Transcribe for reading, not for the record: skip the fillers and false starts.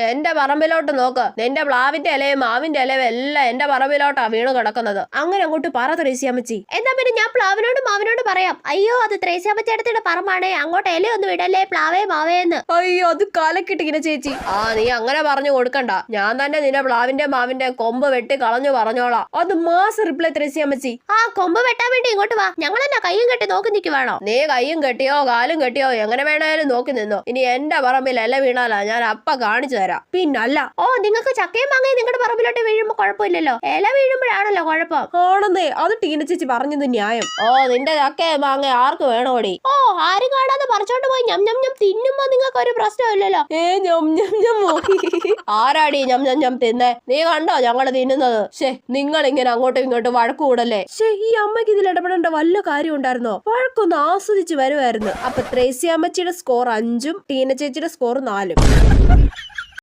എന്റെ പറമ്പിലോട്ട് നോക്ക്. നിന്റെ പ്ലാവിന്റെ ഇലയും മാവിന്റെ ഇലയും എല്ലാം എന്റെ പറമ്പിലോട്ടാ വീണ് കിടക്കുന്നത്. അങ്ങനെ അങ്ങോട്ട് പറ ത്രേസ്യാമ്മച്ചി. എന്നാ പിന്നെ ഞാൻ പ്ലാവിനോട് മാവിനോട് പറയാം. അയ്യോ അത് ത്രേസ്യാമ്മച്ചേട്ടത്തിന്റെ പറമ്പാണേ, അങ്ങോട്ട് ഇലയൊന്നും ഇടല്ലേ പ്ലാവേ മാവേന്ന്. അയ്യോ അത് കലക്കിട്ടിങ്ങനെ ചേച്ചി. നീ അങ്ങനെ പറഞ്ഞു കൊടുക്കണ്ട. ഞാൻ തന്നെ നിന്റെ പ്ലാവിന്റെ മാവിന്റെ കൊമ്പ് വെട്ടി കളഞ്ഞു പറഞ്ഞോളാം. അത് മാസ് റിപ്ലൈ ത്രേസ്യാമ്മച്ചി. കൊമ്പ് വെട്ടാൻ വേണ്ടി ഇങ്ങോട്ട് വാ. ഞങ്ങൾ എന്നാ കയ്യും കെട്ടി നോക്കി നിൽക്കുവാണോ? നീ കയ്യും കെട്ടിയോ കാലും കെട്ടിയോ എങ്ങനെ വേണേലും നോക്കി നിന്നോ. ഇനി എന്റെ പറമ്പിൽ ഇല വീണാലാ ഞാൻ അപ്പ കാണിച്ചു തരാം. പിന്നല്ല. നിങ്ങൾക്ക് ചക്കയും മാങ്ങയും നിങ്ങളുടെ പറമ്പിലോട്ട് വീഴുമ്പോ കുഴപ്പമില്ലല്ലോ, ഇല വീഴുമ്പോഴാണല്ലോ കുഴപ്പം. ആണെന്നേ, അത് ടീന ചേച്ചി പറഞ്ഞത് ന്യായം. നിന്റെ ചക്കയും മാങ്ങ ആർക്ക് വേണോടി? ആരും കാണാതെ പറിച്ചോണ്ട് പോയി ഞം ഞം ഞം തിന്നുമ്പോ നിങ്ങൾക്ക് ഒരു പ്രശ്നമില്ലല്ലോ. ആരാടി ഞം ഞം ഞം തിന്നേ? നീ കണ്ടോ ഞങ്ങള് തിന്നുന്നത്? നിങ്ങൾ ഇങ്ങനെ അങ്ങോട്ടും ഇങ്ങോട്ടും വഴക്ക് കൂടല്ലേ. ഈ അമ്മയ്ക്ക് ഇതിൽ ഇടപെടേണ്ട വല്ല കാര്യം ഉണ്ടായിരുന്നോ? വഴക്കൊന്ന് ആസ്വദിച്ച് വരുമായിരുന്നു. അപ്പൊ ത്രേസ്യാമ്മച്ചിയുടെ സ്കോർ 5ഉം ടീന ചേച്ചിയുടെ സ്കോർ 4ഉം.